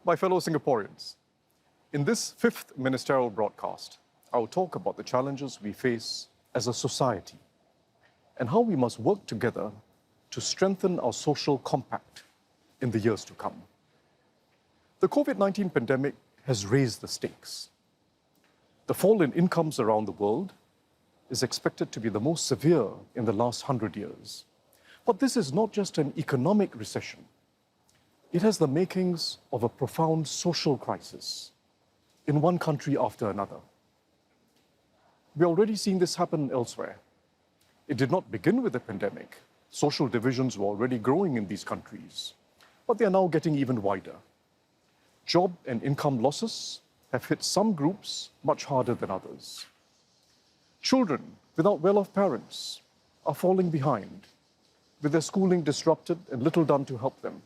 My fellow Singaporeans, in this fifth ministerial broadcast, I will talk about the challenges we face as a society and how we must work together to strengthen our social compact in the years to come. The COVID-19 pandemic has raised the stakes. The fall in incomes around the world is expected to be the most severe in the last 100 years. But this is not just an economic recession. It has the makings of a profound social crisis in one country after another. We're already seeing this happen elsewhere. It did not begin with the pandemic. Social divisions were already growing in these countries, but they are now getting even wider. Job and income losses have hit some groups much harder than others. Children without well-off parents are falling behind, with their schooling disrupted and little done to help them.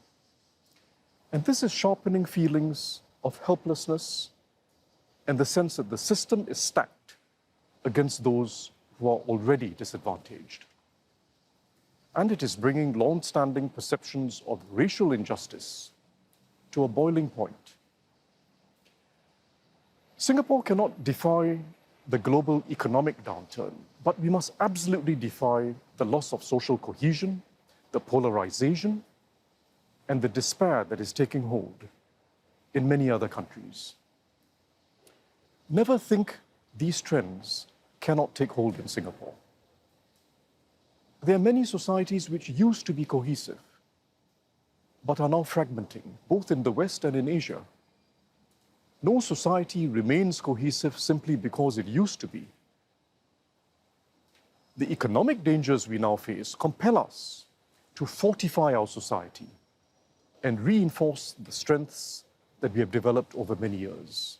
And this is sharpening feelings of helplessness and the sense that the system is stacked against those who are already disadvantaged. And it is bringing long-standing perceptions of racial injustice to a boiling point. Singapore cannot defy the global economic downturn, but we must absolutely defy the loss of social cohesion, the polarization, and the despair that is taking hold in many other countries. Never think these trends cannot take hold in Singapore. There are many societies which used to be cohesive, but are now fragmenting, both in the West and in Asia. No society remains cohesive simply because it used to be. The economic dangers we now face compel us to fortify our society and reinforce the strengths that we have developed over many years.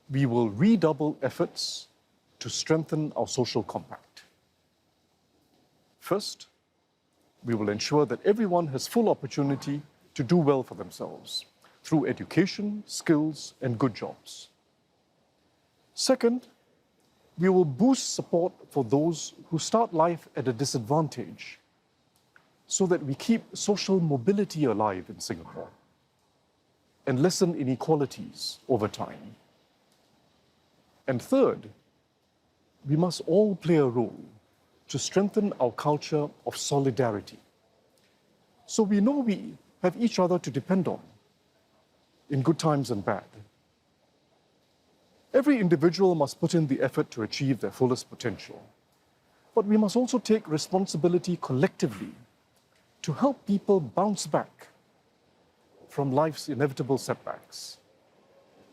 We will redouble efforts to strengthen our social compact. First, we will ensure that everyone has full opportunity to do well for themselves through education, skills, and good jobs. Second, we will boost support for those who start life at a disadvantage so that we keep social mobility alive in Singapore and lessen inequalities over time. And third, we must all play a role to strengthen our culture of solidarity, so we know we have each other to depend on in good times and bad. Every individual must put in the effort to achieve their fullest potential, but we must also take responsibility collectively to help people bounce back from life's inevitable setbacks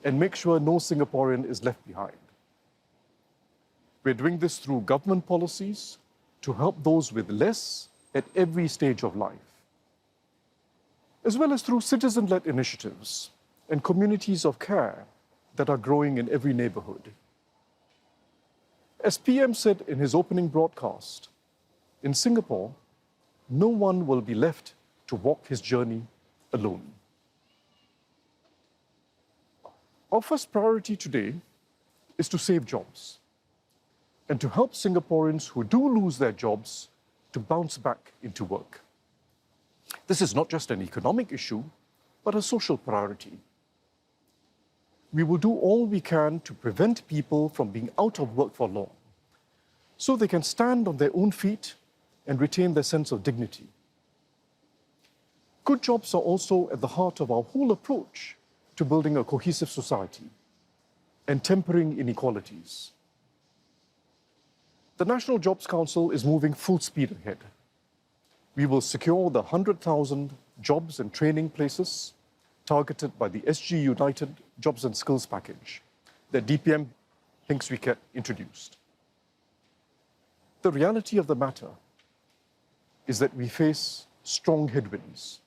and make sure no Singaporean is left behind. We're doing this through government policies to help those with less at every stage of life, as well as through citizen-led initiatives and communities of care that are growing in every neighborhood. As PM said in his opening broadcast, in Singapore, no one will be left to walk his journey alone. Our first priority today is to save jobs and to help Singaporeans who do lose their jobs to bounce back into work. This is not just an economic issue, but a social priority. We will do all we can to prevent people from being out of work for long, so they can stand on their own feet and retain their sense of dignity. Good jobs are also at the heart of our whole approach to building a cohesive society and tempering inequalities. The National Jobs Council is moving full speed ahead. We will secure the 100,000 jobs and training places targeted by the SG United Jobs and Skills Package that DPM Heng Swee Keat introduced. The reality of the matter is that we face strong headwinds.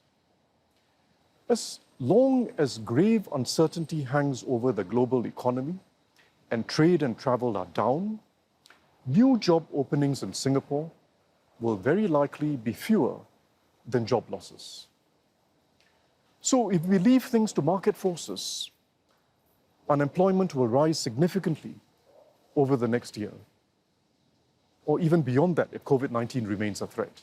As long as grave uncertainty hangs over the global economy and trade and travel are down, new job openings in Singapore will very likely be fewer than job losses. So if we leave things to market forces, unemployment will rise significantly over the next year, or even beyond that if COVID-19 remains a threat.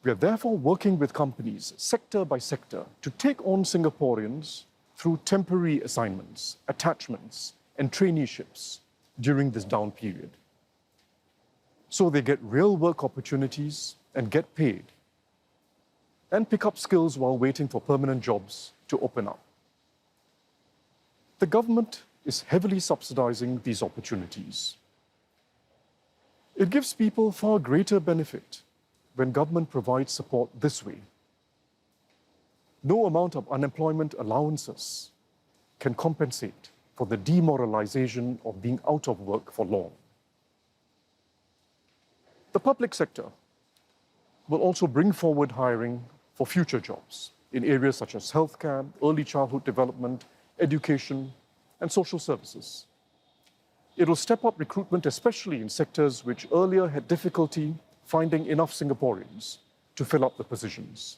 We are therefore working with companies, sector by sector, to take on Singaporeans through temporary assignments, attachments, and traineeships during this down period. So they get real work opportunities and get paid, and pick up skills while waiting for permanent jobs to open up. The government is heavily subsidizing these opportunities. It gives people far greater benefit when government provides support this way. No amount of unemployment allowances can compensate for the demoralization of being out of work for long. The public sector will also bring forward hiring for future jobs in areas such as healthcare, early childhood development, education, and social services. It will step up recruitment, especially in sectors which earlier had difficulty finding enough Singaporeans to fill up the positions.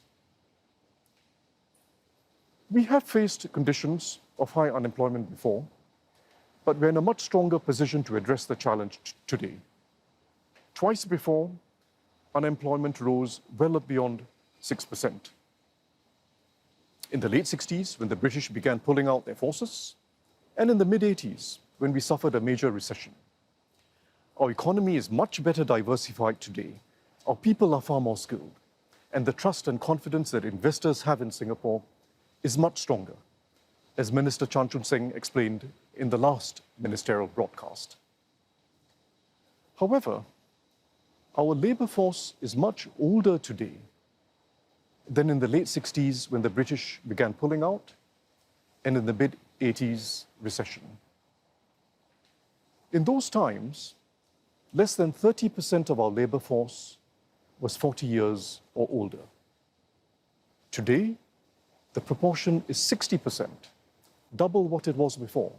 We have faced conditions of high unemployment before, but we're in a much stronger position to address the challenge today. Twice before, unemployment rose well beyond 6%. In the late 60s, when the British began pulling out their forces, and in the mid-80s, when we suffered a major recession. Our economy is much better diversified today. Our people are far more skilled, and the trust and confidence that investors have in Singapore is much stronger, as Minister Chan Chun Seng explained in the last ministerial broadcast. However, our labor force is much older today than in the late 60s when the British began pulling out, and in the mid-80s recession. In those times, less than 30% of our labor force was 40 years or older. Today, the proportion is 60%, double what it was before.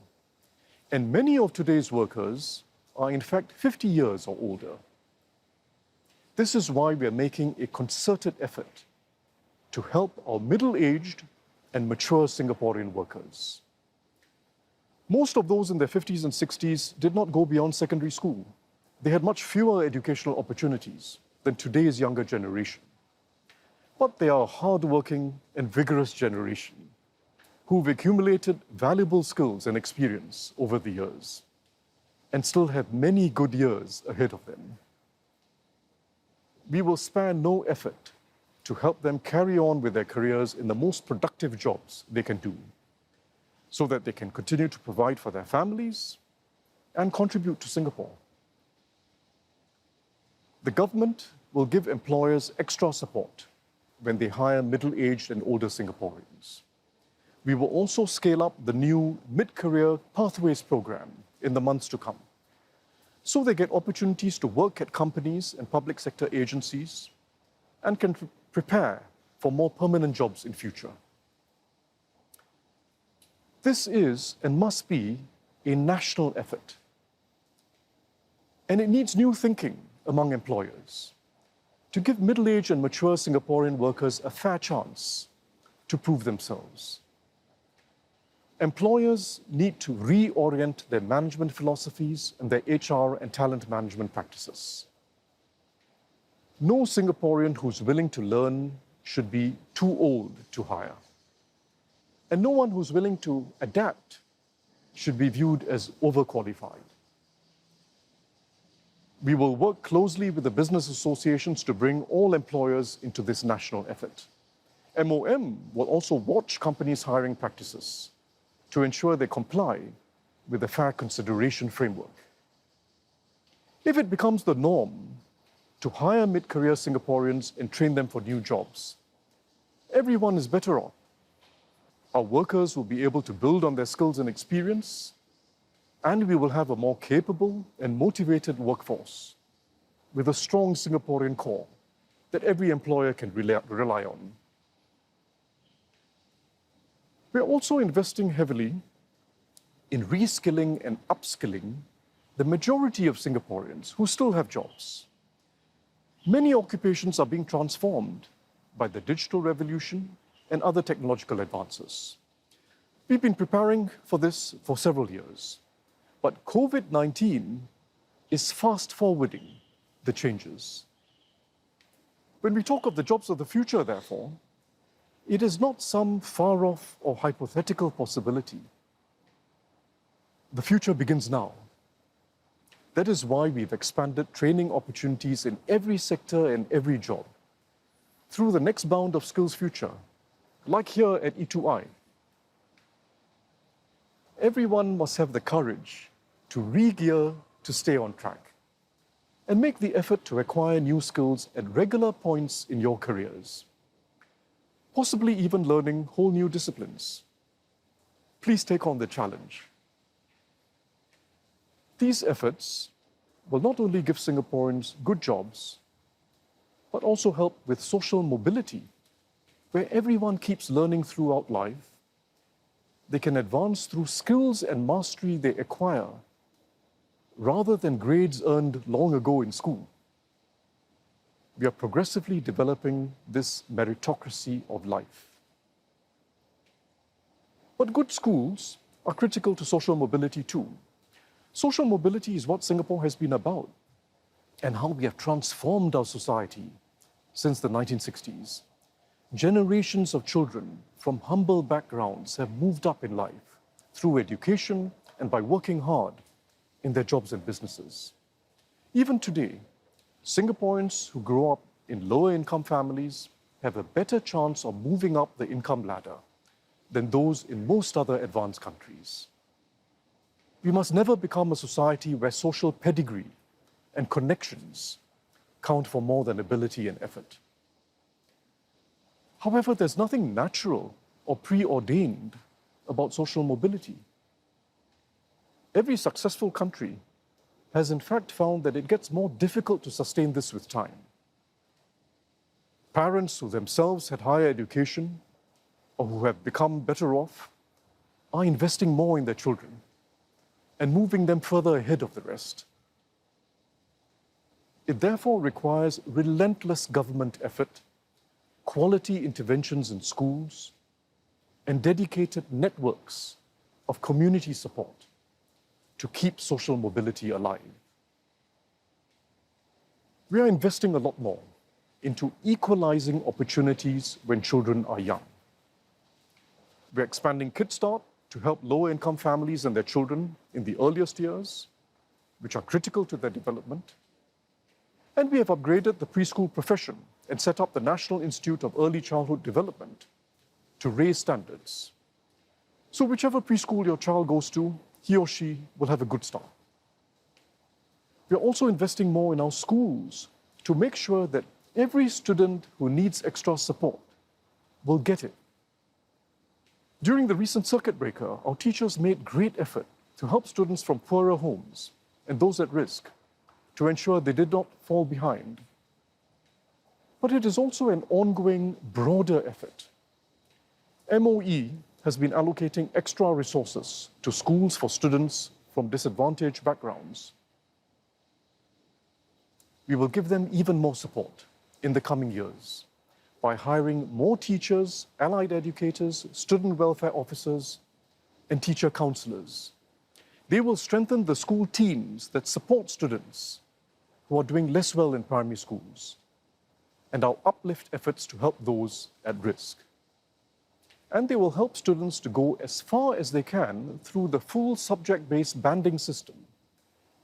And many of today's workers are in fact 50 years or older. This is why we are making a concerted effort to help our middle-aged and mature Singaporean workers. Most of those in their 50s and 60s did not go beyond secondary school. They had much fewer educational opportunities than today's younger generation. But they are a hardworking and vigorous generation who've accumulated valuable skills and experience over the years and still have many good years ahead of them. We will spare no effort to help them carry on with their careers in the most productive jobs they can do, so that they can continue to provide for their families and contribute to Singapore. The government will give employers extra support when they hire middle-aged and older Singaporeans. We will also scale up the new Mid-Career Pathways program in the months to come, so they get opportunities to work at companies and public sector agencies and can prepare for more permanent jobs in future. This is and must be a national effort. And it needs new thinking among employers to give middle-aged and mature Singaporean workers a fair chance to prove themselves. Employers need to reorient their management philosophies and their HR and talent management practices. No Singaporean who's willing to learn should be too old to hire. And no one who's willing to adapt should be viewed as overqualified. We will work closely with the business associations to bring all employers into this national effort. MOM will also watch companies' hiring practices to ensure they comply with the fair consideration framework. If it becomes the norm to hire mid-career Singaporeans and train them for new jobs, everyone is better off. Our workers will be able to build on their skills and experience, and we will have a more capable and motivated workforce with a strong Singaporean core that every employer can rely on. We're also investing heavily in reskilling and upskilling the majority of Singaporeans who still have jobs. Many occupations are being transformed by the digital revolution and other technological advances. We've been preparing for this for several years, but COVID-19 is fast-forwarding the changes. When we talk of the jobs of the future, therefore, it is not some far-off or hypothetical possibility. The future begins now. That is why we've expanded training opportunities in every sector and every job through the next bound of Skills Future, like here at E2I. Everyone must have the courage to re-gear to stay on track and make the effort to acquire new skills at regular points in your careers, possibly even learning whole new disciplines. Please take on the challenge. These efforts will not only give Singaporeans good jobs, but also help with social mobility, where everyone keeps learning throughout life. They can advance through skills and mastery they acquire, rather than grades earned long ago in school. We are progressively developing this meritocracy of life. But good schools are critical to social mobility too. Social mobility is what Singapore has been about and how we have transformed our society since the 1960s. Generations of children from humble backgrounds have moved up in life through education and by working hard in their jobs and businesses. Even today, Singaporeans who grow up in lower income families have a better chance of moving up the income ladder than those in most other advanced countries. We must never become a society where social pedigree and connections count for more than ability and effort. However, there's nothing natural or preordained about social mobility. Every successful country has in fact found that it gets more difficult to sustain this with time. Parents who themselves had higher education or who have become better off are investing more in their children and moving them further ahead of the rest. It therefore requires relentless government effort, quality interventions in schools, and dedicated networks of community support to keep social mobility alive. We are investing a lot more into equalizing opportunities when children are young. We're expanding Kids Start to help lower-income families and their children in the earliest years, which are critical to their development. And we have upgraded the preschool profession and set up the National Institute of Early Childhood Development to raise standards. So whichever preschool your child goes to, he or she will have a good start. We are also investing more in our schools to make sure that every student who needs extra support will get it. During the recent circuit breaker, our teachers made great effort to help students from poorer homes and those at risk to ensure they did not fall behind. But it is also an ongoing, broader effort. MOE has been allocating extra resources to schools for students from disadvantaged backgrounds. We will give them even more support in the coming years by hiring more teachers, allied educators, student welfare officers, and teacher counselors. They will strengthen the school teams that support students who are doing less well in primary schools, and our uplift efforts to help those at risk. And they will help students to go as far as they can through the full subject-based banding system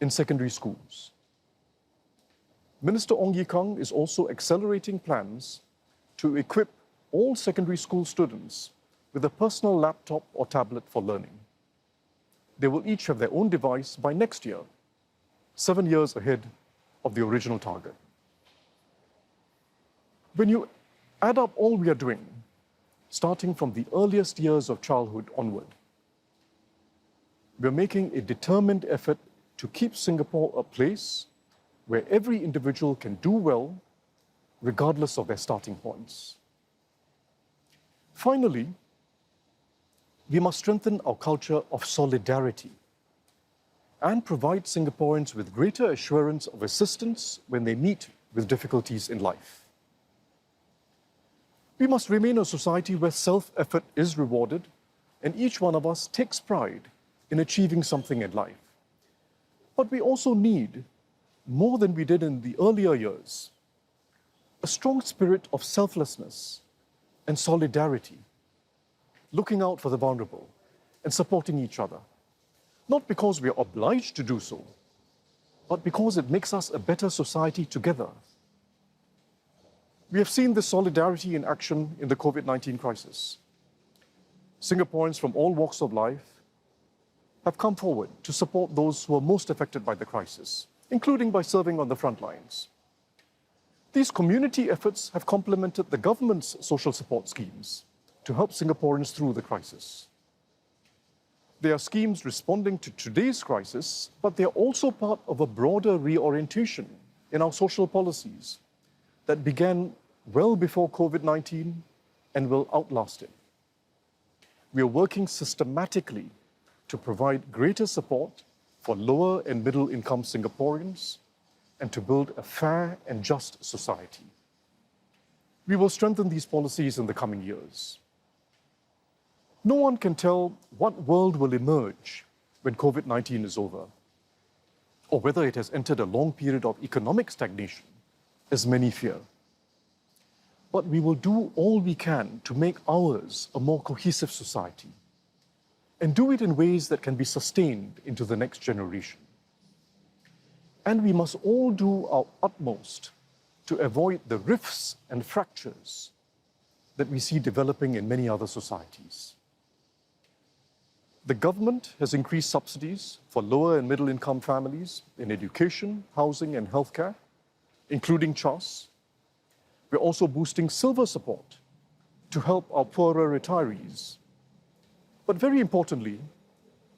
in secondary schools. Minister Ong Ye Kung is also accelerating plans to equip all secondary school students with a personal laptop or tablet for learning. They will each have their own device by next year, 7 years ahead of the original target. When you add up all we are doing, starting from the earliest years of childhood onward, we're making a determined effort to keep Singapore a place where every individual can do well, regardless of their starting points. Finally, we must strengthen our culture of solidarity and provide Singaporeans with greater assurance of assistance when they meet with difficulties in life. We must remain a society where self-effort is rewarded and each one of us takes pride in achieving something in life. But we also need, more than we did in the earlier years, a strong spirit of selflessness and solidarity, looking out for the vulnerable and supporting each other, not because we are obliged to do so, but because it makes us a better society together. We have seen this solidarity in action in the COVID-19 crisis. Singaporeans from all walks of life have come forward to support those who are most affected by the crisis, including by serving on the front lines. These community efforts have complemented the government's social support schemes to help Singaporeans through the crisis. They are schemes responding to today's crisis, but they are also part of a broader reorientation in our social policies that began well before COVID-19 and will outlast it. We are working systematically to provide greater support for lower and middle income Singaporeans and to build a fair and just society. We will strengthen these policies in the coming years. No one can tell what world will emerge when COVID-19 is over, or whether it has entered a long period of economic stagnation, as many fear. But we will do all we can to make ours a more cohesive society, and do it in ways that can be sustained into the next generation. And we must all do our utmost to avoid the rifts and fractures that we see developing in many other societies. The government has increased subsidies for lower and middle income families in education, housing and healthcare, including CHAS. We're also boosting silver support to help our poorer retirees. But very importantly,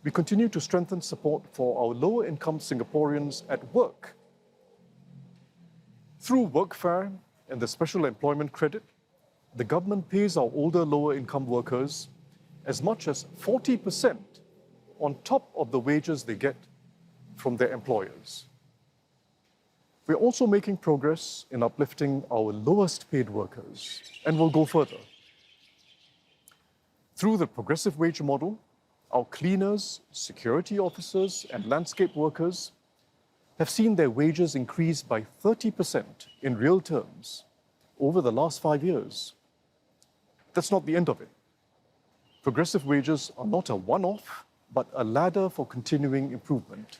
we continue to strengthen support for our lower income Singaporeans at work. Through Workfare and the Special Employment Credit, the government pays our older lower income workers as much as 40% on top of the wages they get from their employers. We're also making progress in uplifting our lowest paid workers and will go further. Through the progressive wage model, our cleaners, security officers, and landscape workers have seen their wages increase by 30% in real terms over the last 5 years. That's not the end of it. Progressive wages are not a one-off, but a ladder for continuing improvement.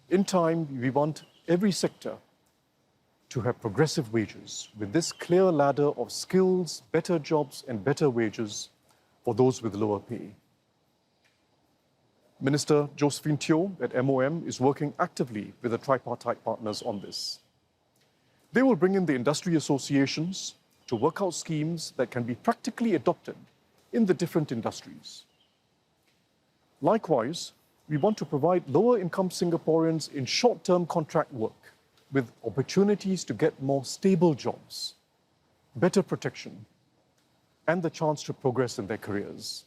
In time, we want every sector to have progressive wages with this clear ladder of skills, better jobs, and better wages for those with lower pay. Minister Josephine Teo at MOM is working actively with the tripartite partners on this. They will bring in the industry associations to work out schemes that can be practically adopted in the different industries. Likewise, we want to provide lower income Singaporeans in short-term contract work with opportunities to get more stable jobs, better protection, and the chance to progress in their careers.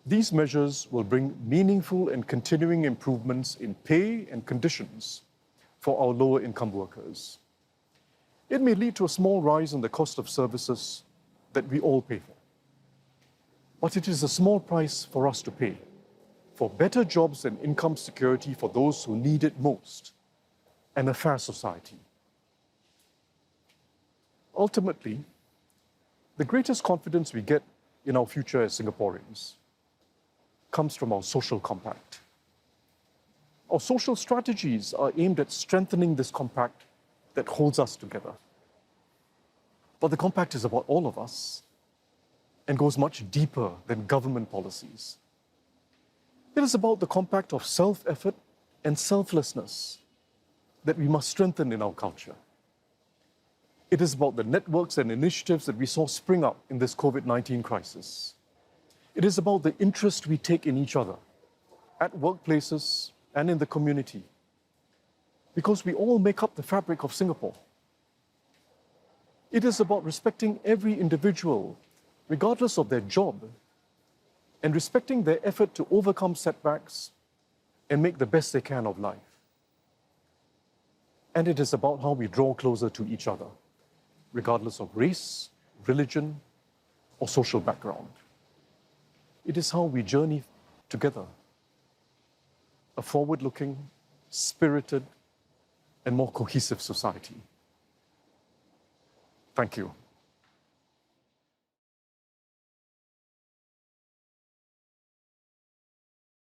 These measures will bring meaningful and continuing improvements in pay and conditions for our lower income workers. It may lead to a small rise in the cost of services that we all pay for. But it is a small price for us to pay for better jobs and income security for those who need it most, and a fair society. Ultimately, the greatest confidence we get in our future as Singaporeans comes from our social compact. Our social strategies are aimed at strengthening this compact that holds us together. But the compact is about all of us and goes much deeper than government policies. It is about the compact of self-effort and selflessness that we must strengthen in our culture. It is about the networks and initiatives that we saw spring up in this COVID-19 crisis. It is about the interest we take in each other, at workplaces and in the community, because we all make up the fabric of Singapore. It is about respecting every individual, regardless of their job, and respecting their effort to overcome setbacks and make the best they can of life. And it is about how we draw closer to each other, regardless of race, religion, or social background. It is how we journey together, a forward-looking, spirited, and more cohesive society. Thank you.